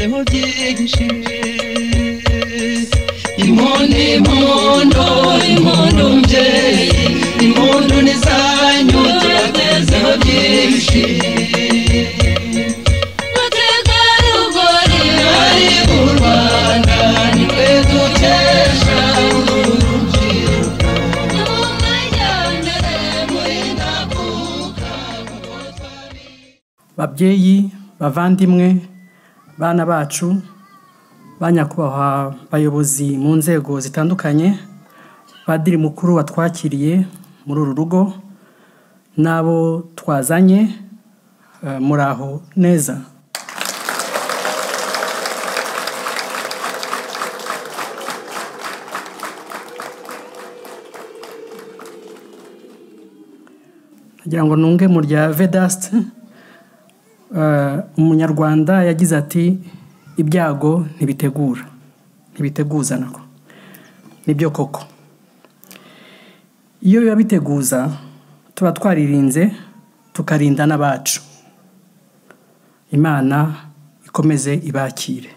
twagezeho byinshi impundu mbyeyi impundu n'izanyu twagezeho byinshi bategarugori bari mu Rwanda nitwe dukesha urubyiruko n'umujyambere muri ndakuka babyeyi bavandimwe bana bacu banyakubahwa bayobozi mu nzego zitandukanye padiri mukuru watwakiriye muri uru rugo nabo twazanye muraho neza nagira ngo nunge mu rya Vedaste umunyarwanda yagize ati ibyago ntibiteguza nako nibyo koko iyo biba biteguza tuba twaririnze tukarinda n'abacu Imana ikomeze ibakire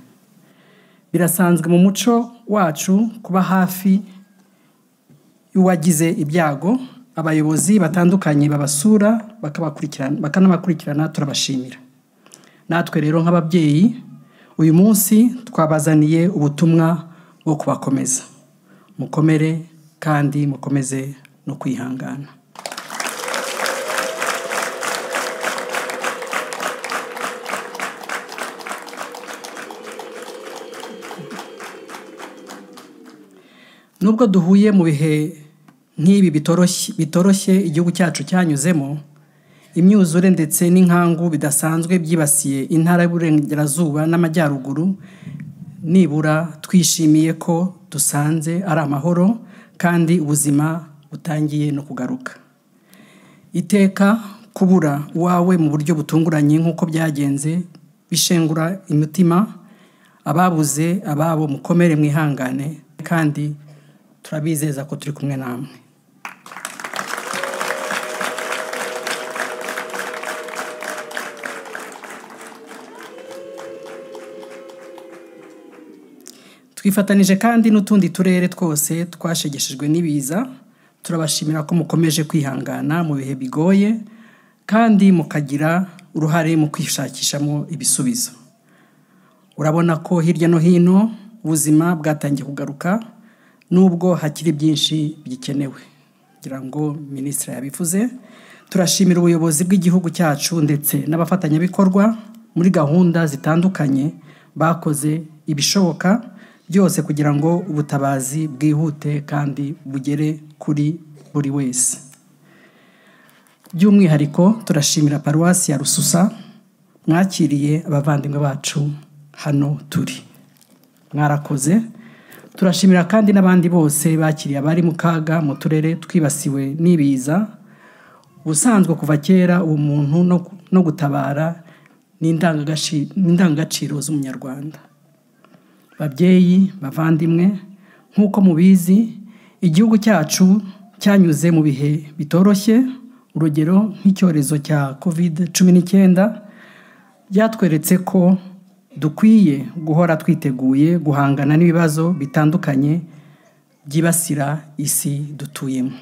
birasanzwe mu muco wacu kuba hafi y'uwagize ibyago abayobozi batandukanye babasura bakanabakurikirana turabashimira natwe rero nk'ababyeyi uyu munsi twabazaniye ubutumwa bwo kubakomeza mukomere kandi mukomeze no kwihangana nubwo duhuye mu bihe nk'ibi bitoroshye igihugu cyacu cyanyuzemo imyuzure ndetse n'inkangu bidasanzwe byibasiye intara y'Uburengerazuba n'Amajyaruguru nibura twishimiye ko dusanze ari amahoro kandi ubuzima butangiye no kugaruka iteka kubura uwawe mu buryo butunguranye nk'uko byagenze bishengura imitima ababuze ababo mukomere mwihangane kandi turabizeza ko turi kumwe namwe twifatanije kandi n'utundi turere twose twashegeshejwe n'ibiza turabashimira ko mukomeje kwihangana mu bihe bigoye kandi mukagira uruhare mu kwishakishamo ibisubizo urabona ko hirya no hino ubuzima bwatangiye kugaruka nubwo hakiri byinshi bikenewe kugira ngo minisitiri yabivuze turashimira ubuyobozi bw'igihugu cyacu ndetse n'abafatanyabikorwa muri gahunda zitandukanye bakoze ibishoboka byose kugira ngo ubutabazi bwihute kandi bugere kuri buri wese by'umwihariko turashimira paruwasi ya Rususa mwakiriye abavandimwe bacu hano turi mwarakoze turashimira kandi n'abandi bose bakiriye abari mu kaga mu turere twibasiwe n'ibiza ubusanzwe kuva kera ubumuntu no gutabara n'indangagaciro z'umunyarwanda babyeyi bavandimwe nk'uko mubizi igihugu cyacu cyanyuze mu bihe bitoroshye urugero nk'icyorezo cya COVID-19 byatweretse ko dukwiye guhora twiteguye guhangana n'ibibazo bitandukanye byibasira isi dutuyemo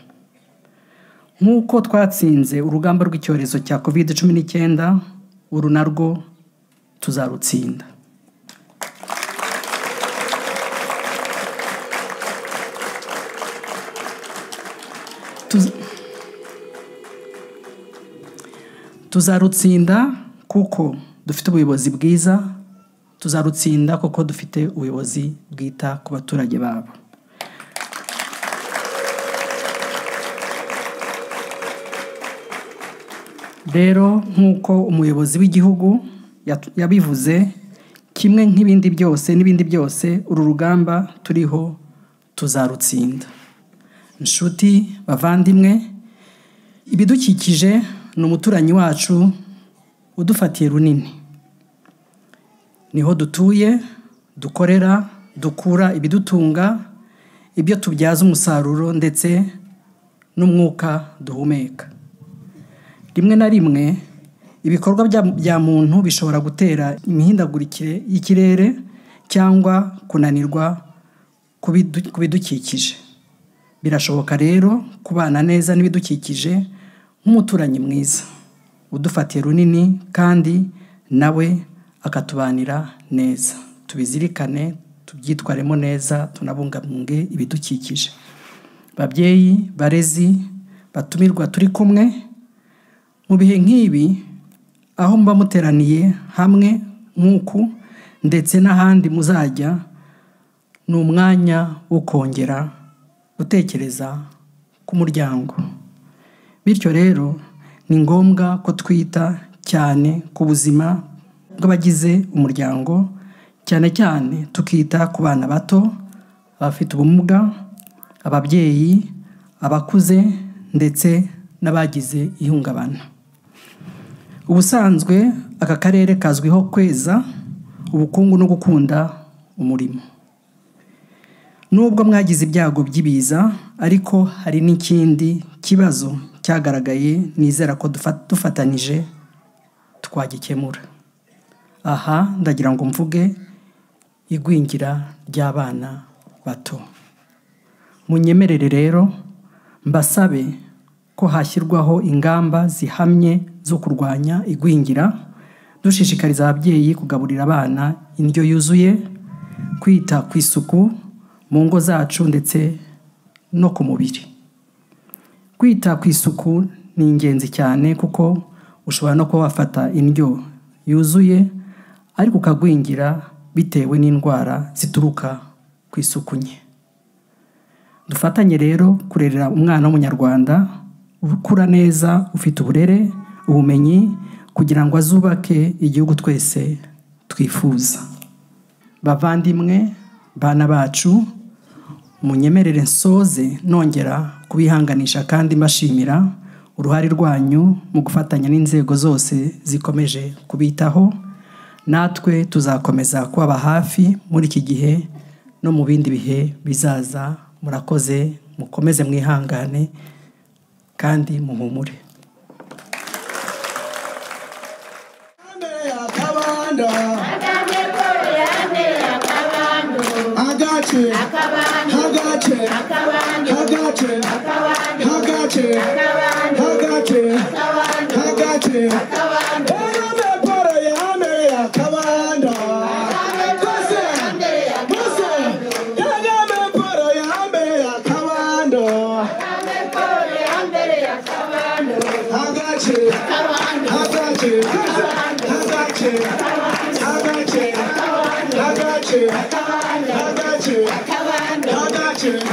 nk'uko twatsinze urugamba rw'icyorezo cya COVID-19 uru narwo tuzarutsinda tuzarutsinda kuko dufite ubuyobozi bwiza tuzarutsinda kuko dufite ubuyobozi bwita ku baturage babo rero nk'uko umuyobozi w'igihugu yabivuze kimwe n'ibindi byose uru rugamba turiho tuzarutsinda inshuti bavandimwe ibidukikije ni umuturanyi wacu udufatiye runini niho dutuye dukorera dukura ibidutunga ibyo tubyaza umusaruro ndetse n'umwuka duhumeka rimwe na rimwe ibikorwa bya muntu bishobora gutera imihindagurikire y'ikirere cyangwa kunanirwa ku bidukikije. Birashoboka rero kubana neza n'ibidukikije nk'umuturanyi mwiza udufatiye runini kandi nawe akatubanira neza. Tubizirikane, tubyitwaremo neza, tunabungabunge ibidukikije. Babyeyi, barezi, batumirwa turi kumwe, mu bihe nk'ibi aho muba muteraniye hamwe nk'uku ndetse n'ahandi muzajya, ni umwanya wo kongera gutekereza ku muryango. Bityo rero ni ngombwa ko twita cyane ku buzima bw'abagize umuryango, cyane cyane tukita ku bana bato, abafite ubumuga, ababyeyi, abakuze ndetse n'abagize ihungabana. Ubusanzwe aka karere kazwiho kweza ubukungu no gukunda umurimo. Nubwo mwagize ibyago by'ibiza, ariko hari n'ikindi kibazo cyagaragaye nizera ko dufatanije twagikemura. Aha ndagira ngo mvuge igwingira ry'abana bato. Munyemerere rero mbasabe ko hashyirwaho ingamba zihamye zo kurwanya igwingira, dushishikariza ababyeyi kugaburira abana indyo yuzuye, kwita ku isuku mu ngo zacu ndetse no ku mubiri. Kwita ku isuku ni ingenzi cyane kuko ushobora no kuba wafata indyo yuzuye ariko ukagwingira bitewe n'indwara zituruka ku isuku nke. Dufatanye rero kurerera umwana w'umunyarwanda ukura neza, ufite uburere, ubumenyi, kugira ngo azubake igihugu twese twifuza. Bavandimwe, bana bacu, munyemerere nsoze nongera kubihanganisha kandi mbashimira uruhare rwanyu mu gufatanya n'inzego zose zikomeje kubitaho. Natwe tuzakomeza kubaba hafi muri iki gihe no mu bindi bihe bizaza. Murakoze, mukomeze mwihangane kandi muhumure. I got you.